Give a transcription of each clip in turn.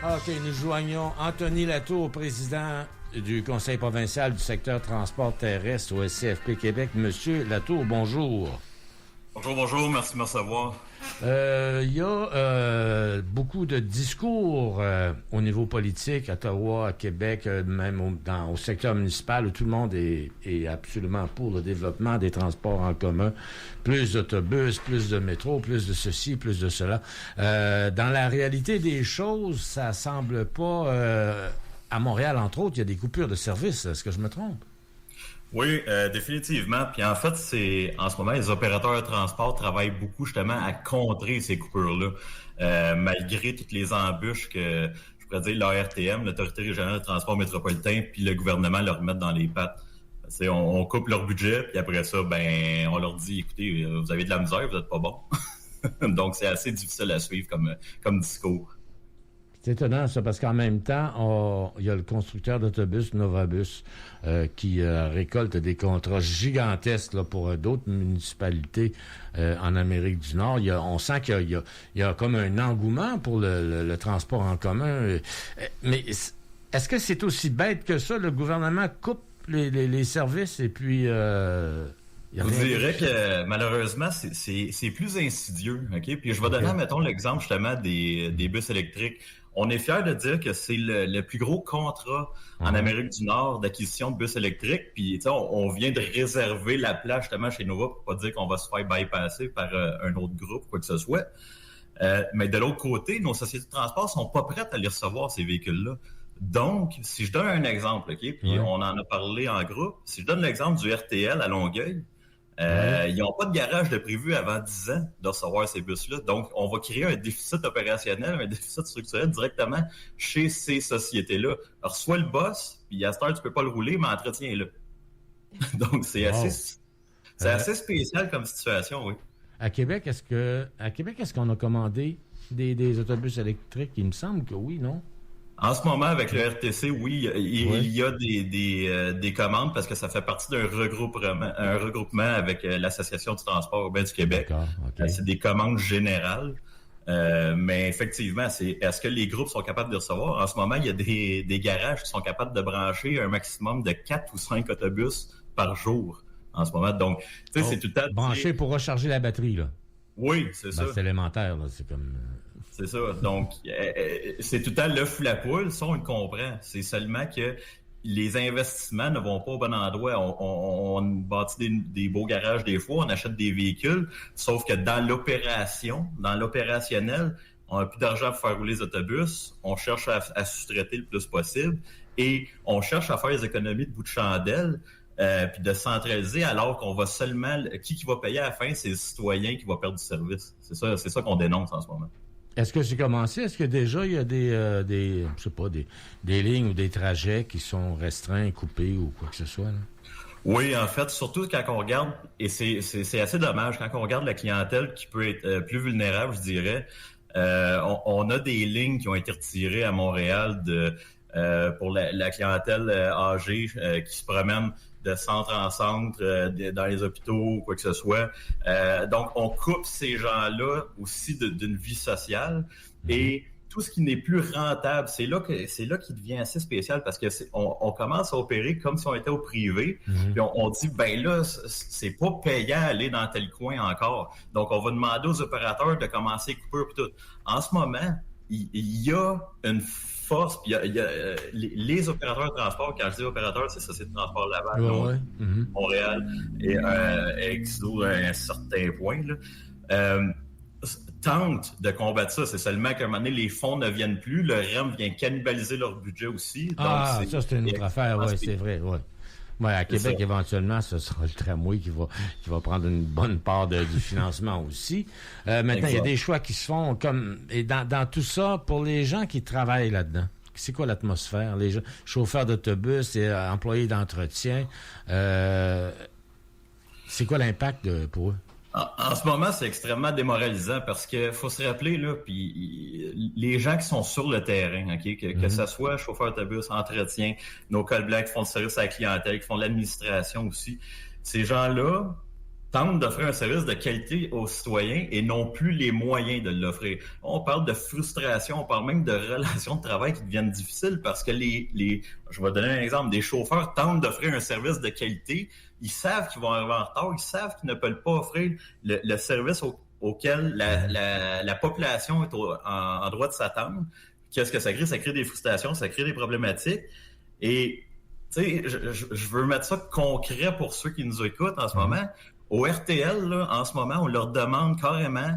OK, nous joignons Anthony Latour, président du Conseil provincial du secteur transport terrestre au SCFP Québec. Monsieur Latour, bonjour. Bonjour, merci de me recevoir. Il y a beaucoup de discours au niveau politique, à Ottawa, à Québec, même au secteur municipal, où tout le monde est absolument pour le développement des transports en commun. Plus d'autobus, plus de métro, plus de ceci, plus de cela. Dans la réalité des choses, ça semble pas... à Montréal, entre autres, il y a des coupures de service. Est-ce que je me trompe? Oui, définitivement. Puis en fait, en ce moment, les opérateurs de transport travaillent beaucoup justement à contrer ces coupures-là, malgré toutes les embûches que, je pourrais dire, l'ARTM, l'Autorité régionale de transport métropolitain, puis le gouvernement leur remettent dans les pattes. On coupe leur budget, puis après ça, on leur dit, écoutez, vous avez de la misère, vous n'êtes pas bon. Donc, c'est assez difficile à suivre comme discours. C'est étonnant, ça, parce qu'en même temps, il y a le constructeur d'autobus, Novabus, qui récolte des contrats gigantesques là, pour d'autres municipalités en Amérique du Nord. On sent qu'il y a comme un engouement pour le transport en commun. Mais est-ce que c'est aussi bête que ça? Le gouvernement coupe les services et puis... Je vous dirais que malheureusement, c'est plus insidieux. Ok, puis je vais donner, mettons, l'exemple justement des bus électriques. On est fiers de dire que c'est le plus gros contrat en Amérique du Nord d'acquisition de bus électriques. Puis on vient de réserver la place justement chez Nova pour pas dire qu'on va se faire bypasser par un autre groupe, quoi que ce soit. Mais de l'autre côté, nos sociétés de transport sont pas prêtes à les recevoir, ces véhicules-là. Donc, si je donne un exemple, ok, puis on en a parlé en groupe, si je donne l'exemple du RTL à Longueuil, ils n'ont pas de garage de prévu avant 10 ans de recevoir ces bus-là. Donc, on va créer un déficit opérationnel, un déficit structurel directement chez ces sociétés-là. Reçois le boss, puis à cette heure, tu peux pas le rouler, mais entretiens-le. Donc, c'est assez spécial comme situation, oui. À Québec, est-ce qu'on a commandé des autobus électriques? Il me semble que oui, non? En ce moment, avec le RTC, oui, il y a des commandes parce que ça fait partie d'un regroupement avec l'Association du transport urbain du Québec. D'accord, okay. C'est des commandes générales. Mais effectivement, est-ce que les groupes sont capables de recevoir? En ce moment, il y a des garages qui sont capables de brancher un maximum de 4 ou 5 autobus par jour en ce moment. Donc, tu sais, c'est tout le temps... Branché pour recharger la batterie, là. Oui, c'est ça. C'est élémentaire, là. C'est comme... C'est ça. Donc, c'est tout le temps l'œuf ou la poule. Ça, on le comprend. C'est seulement que les investissements ne vont pas au bon endroit. On bâtit des beaux garages des fois, on achète des véhicules, sauf que dans l'opérationnel, on n'a plus d'argent pour faire rouler les autobus, on cherche à sous-traiter le plus possible et on cherche à faire les économies de bout de chandelle. Puis de centraliser alors qu'on va seulement... Qui va payer à la fin? C'est les citoyens qui vont perdre du service. C'est ça qu'on dénonce en ce moment. Est-ce que c'est commencé? Est-ce que déjà il y a des lignes ou des trajets qui sont restreints, coupés ou quoi que ce soit, là? Oui, en fait, surtout quand on regarde, et c'est assez dommage, quand on regarde la clientèle qui peut être plus vulnérable, je dirais, on a des lignes qui ont été retirées à Montréal pour la clientèle âgée qui se promène de centre en centre, dans les hôpitaux ou quoi que ce soit. Donc, on coupe ces gens-là aussi d'une vie sociale. Et tout ce qui n'est plus rentable, c'est là qu'il devient assez spécial parce que on commence à opérer comme si on était au privé. Puis on dit, ben là, c'est pas payant aller dans tel coin encore. Donc, on va demander aux opérateurs de commencer à couper et tout. En ce moment, il y a une force, puis il y a les opérateurs de transport, quand je dis opérateurs, c'est Société de transport Laval, Montréal et Exo à un certain point, là, tentent de combattre ça. C'est seulement qu'à un moment donné, les fonds ne viennent plus, le REM vient cannibaliser leur budget aussi. Donc ça c'est une autre affaire, oui, c'est vrai, oui. Ouais, à Québec, éventuellement, ce sera le tramway qui va prendre une bonne part du financement aussi. Maintenant, il y a des choix qui se font et dans tout ça, pour les gens qui travaillent là-dedans, c'est quoi l'atmosphère? Les gens, chauffeurs d'autobus et employés d'entretien, c'est quoi l'impact pour eux? En ce moment, c'est extrêmement démoralisant parce que faut se rappeler, là, puis les gens qui sont sur le terrain, ok, que ce soit chauffeur d'autobus, entretien, nos cols blancs qui font le service à la clientèle, qui font l'administration aussi, ces gens-là tente d'offrir un service de qualité aux citoyens et n'ont plus les moyens de l'offrir. On parle de frustration, on parle même de relations de travail qui deviennent difficiles parce que je vais donner un exemple, des chauffeurs tentent d'offrir un service de qualité, ils savent qu'ils vont arriver en retard, ils savent qu'ils ne peuvent pas offrir le service auquel la population est en droit de s'attendre. Qu'est-ce que ça crée? Ça crée des frustrations, ça crée des problématiques. Et, tu sais, je veux mettre ça concret pour ceux qui nous écoutent en ce moment. Au RTL, là, en ce moment, on leur demande carrément,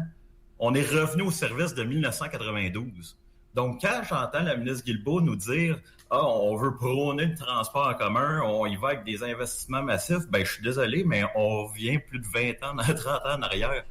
on est revenu au service de 1992. Donc, quand j'entends la ministre Guilbeault nous dire « Ah, on veut prôner le transport en commun, on y va avec des investissements massifs », ben je suis désolé, mais on revient plus de 20 ans, 30 ans en arrière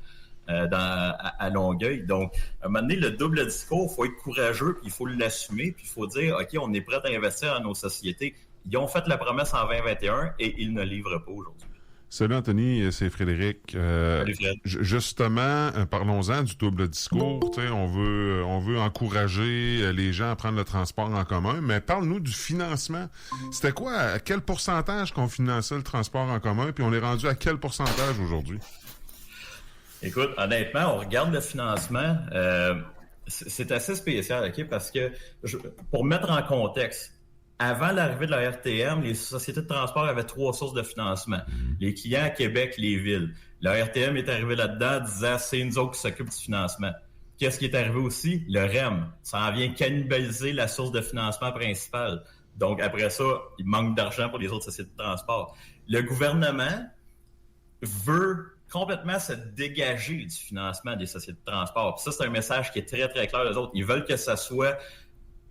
à Longueuil. Donc, à un moment donné, le double discours, il faut être courageux, puis il faut l'assumer, puis il faut dire « OK, on est prêt à investir dans nos sociétés ». Ils ont fait la promesse en 2021 et ils ne livrent pas aujourd'hui. Salut Anthony, c'est Frédéric. Salut Fred. Justement, parlons-en du double discours. On veut encourager les gens à prendre le transport en commun, mais parle-nous du financement. C'était quoi? À quel pourcentage qu'on finançait le transport en commun, puis on est rendu à quel pourcentage aujourd'hui? Écoute, honnêtement, on regarde le financement. C'est assez spécial, OK? Parce que, pour mettre en contexte, avant l'arrivée de la RTM, les sociétés de transport avaient 3 sources de financement. Les clients à Québec, les villes. La RTM est arrivée là-dedans disant « c'est nous autres qui s'occupent du financement ». Qu'est-ce qui est arrivé aussi? Le REM. Ça en vient cannibaliser la source de financement principale. Donc, après ça, il manque d'argent pour les autres sociétés de transport. Le gouvernement veut complètement se dégager du financement des sociétés de transport. Puis ça, c'est un message qui est très, très clair aux autres. Ils veulent que ça soit...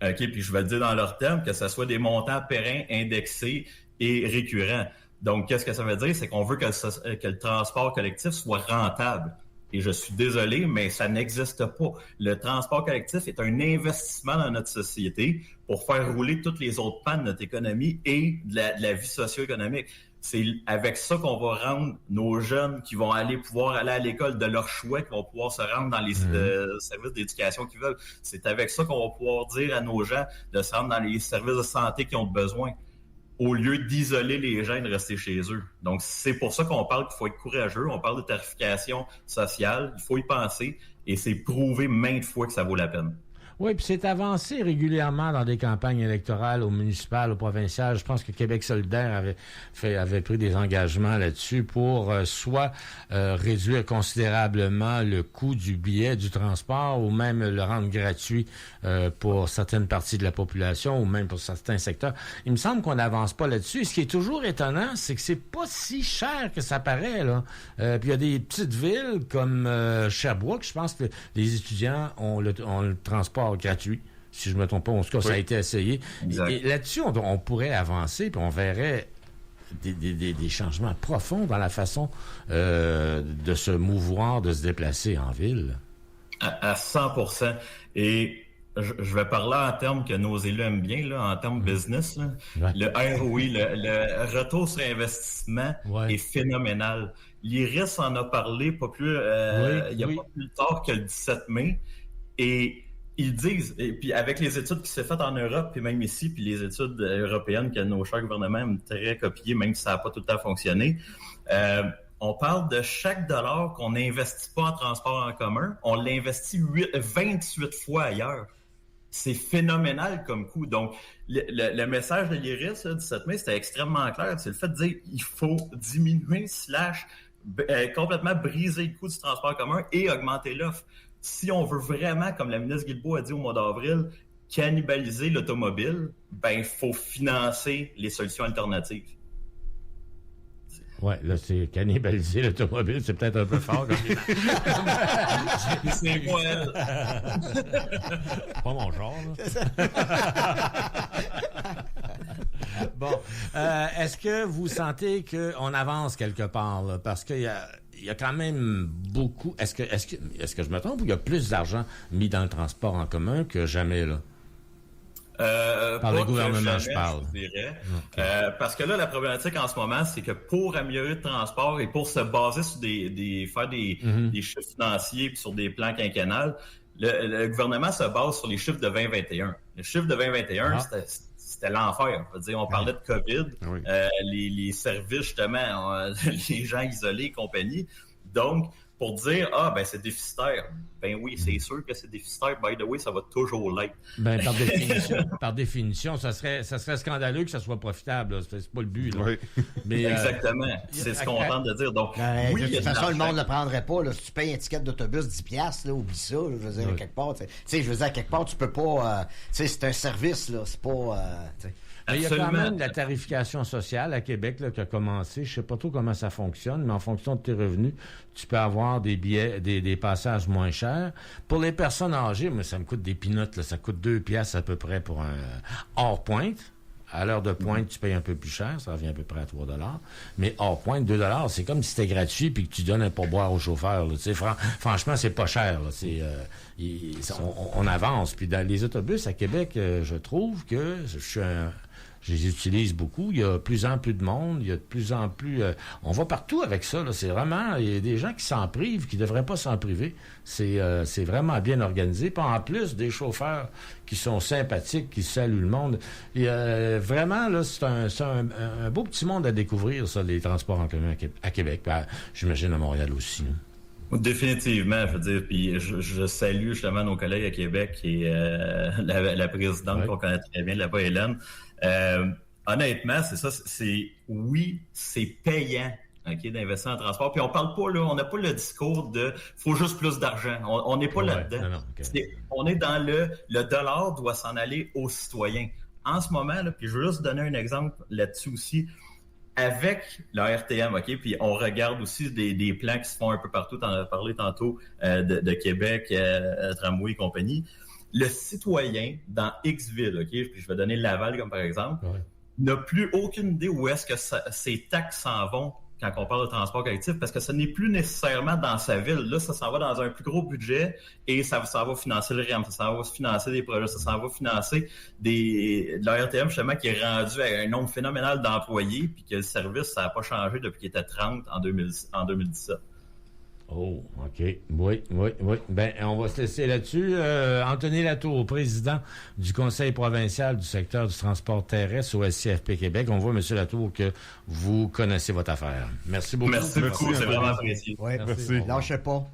OK, puis je vais le dire dans leur terme, que ce soit des montants pérennes, indexés et récurrents. Donc, qu'est-ce que ça veut dire? C'est qu'on veut que le transport collectif soit rentable. Et je suis désolé, mais ça n'existe pas. Le transport collectif est un investissement dans notre société pour faire rouler toutes les autres pans de notre économie et de la vie socio-économique. C'est avec ça qu'on va rendre nos jeunes qui vont pouvoir aller à l'école de leur choix, qui vont pouvoir se rendre dans les services d'éducation qu'ils veulent. C'est avec ça qu'on va pouvoir dire à nos gens de se rendre dans les services de santé qu'ils ont besoin, au lieu d'isoler les gens et de rester chez eux. Donc, c'est pour ça qu'on parle qu'il faut être courageux. On parle de tarification sociale. Il faut y penser. Et c'est prouvé maintes fois que ça vaut la peine. Oui, puis c'est avancé régulièrement dans des campagnes électorales, au municipal, au provincial. Je pense que Québec solidaire avait pris des engagements là-dessus pour soit réduire considérablement le coût du billet du transport ou même le rendre gratuit pour certaines parties de la population ou même pour certains secteurs. Il me semble qu'on n'avance pas là-dessus. Et ce qui est toujours étonnant, c'est que c'est pas si cher que ça paraît, là. Puis il y a des petites villes comme Sherbrooke, je pense que les étudiants ont le transport gratuit, si je ne me trompe pas. En tout cas, ça a été essayé. Et là-dessus, on pourrait avancer, puis on verrait des changements profonds dans la façon de se mouvoir, de se déplacer en ville. À 100%. Et je vais parler en termes que nos élus aiment bien, là, en termes business. Là. Ouais. Le ROI, le retour sur investissement est phénoménal. L'IRIS en a parlé pas plus tard que le 17 mai. Et ils disent, et puis avec les études qui s'est faites en Europe, puis même ici, puis les études européennes que nos chers gouvernements aiment très copier, même si ça n'a pas tout le temps fonctionné, on parle de chaque dollar qu'on n'investit pas en transport en commun, on l'investit 28 fois ailleurs. C'est phénoménal comme coût. Donc, le message de l'IRIS, le 17 mai, c'était extrêmement clair. C'est le fait de dire qu'il faut diminuer / complètement briser le coût du transport commun et augmenter l'offre. Si on veut vraiment, comme la ministre Guilbeault a dit au mois d'avril, cannibaliser l'automobile, ben il faut financer les solutions alternatives. Ouais, là, c'est cannibaliser l'automobile, c'est peut-être un peu fort. C'est moi, elle. Pas mon genre, là. Bon, est-ce que vous sentez qu'on avance quelque part, là? Parce qu'il y a quand même beaucoup... Est-ce que je me trompe ou il y a plus d'argent mis dans le transport en commun que jamais, là? Par le gouvernement, je parle. Je dirais. Okay. Parce que là, la problématique en ce moment, c'est que pour améliorer le transport et pour se baser sur faire des chiffres financiers puis sur des plans quinquennals, le gouvernement se base sur les chiffres de 2021. Les chiffres de 2021, c'était l'enfer. Je veux dire, on parlait de COVID, les services, justement, les gens isolés et compagnie. Donc, pour dire, c'est déficitaire. Ben oui, c'est sûr que c'est déficitaire. By the way, ça va toujours l'être. Ben, par définition, ça serait scandaleux que ça soit profitable. Là. C'est pas le but. Là. Oui. Mais, exactement. C'est ce qu'on tente de dire. Donc, de toute façon, le monde ne le prendrait pas. Là. Si tu payes un ticket d'autobus 10$, là, oublie ça. Là, je veux dire, quelque part. Je veux dire, quelque part, tu peux pas. C'est un service, là. C'est pas. Mais il y a quand même la tarification sociale à Québec là, qui a commencé. Je sais pas trop comment ça fonctionne, mais en fonction de tes revenus, tu peux avoir des billets, des passages moins chers. Pour les personnes âgées, moi, ça me coûte des pinottes. Là, ça coûte 2$ à peu près pour un hors pointe. À l'heure de pointe, tu payes un peu plus cher, ça revient à peu près à 3$. Mais hors pointe, 2$, c'est comme si c'était gratuit puis que tu donnes un pourboire au chauffeur. Franchement, c'est pas cher. Là. On avance. Puis dans les autobus à Québec, je trouve que je les utilise beaucoup. Il y a de plus en plus de monde. Il y a de plus en plus... on va partout avec ça. Là. C'est vraiment... Il y a des gens qui s'en privent, qui ne devraient pas s'en priver. C'est vraiment bien organisé. Puis en plus, des chauffeurs qui sont sympathiques, qui saluent le monde. Et, vraiment, là, c'est un beau petit monde à découvrir, ça, les transports en commun à Québec. Puis, j'imagine à Montréal aussi. Là. Définitivement, je veux dire, puis je salue justement nos collègues à Québec et la présidente qu'on connaît très bien là-bas, Hélène. Honnêtement, c'est ça, c'est payant, OK, d'investir en transport. Puis on parle pas, là, on n'a pas le discours de faut juste plus d'argent. On n'est pas là-dedans. Non, okay. On est dans le dollar doit s'en aller aux citoyens. En ce moment, là, puis je veux juste donner un exemple là-dessus aussi. Avec la RTM, OK, puis on regarde aussi des plans qui se font un peu partout, t'en as parlé tantôt, de Québec, Tramway et compagnie. Le citoyen dans X ville, OK, puis je vais donner Laval comme par exemple, n'a plus aucune idée où est-ce que ces taxes s'en vont quand on parle de transport collectif, parce que ce n'est plus nécessairement dans sa ville. Là, ça s'en va dans un plus gros budget et ça va financer le REM, ça s'en va financer des projets, ça s'en va financer de la RTM, justement, qui est rendu à un nombre phénoménal d'employés, puis que le service, ça n'a pas changé depuis qu'il était 30 en 2017. Oh, OK. Oui. Ben, on va se laisser là-dessus. Anthony Latour, président du Conseil provincial du secteur du transport terrestre au SCFP Québec. On voit, M. Latour, que vous connaissez votre affaire. Merci beaucoup. Merci beaucoup, c'est vraiment apprécié. Oui, merci. Lâchez pas.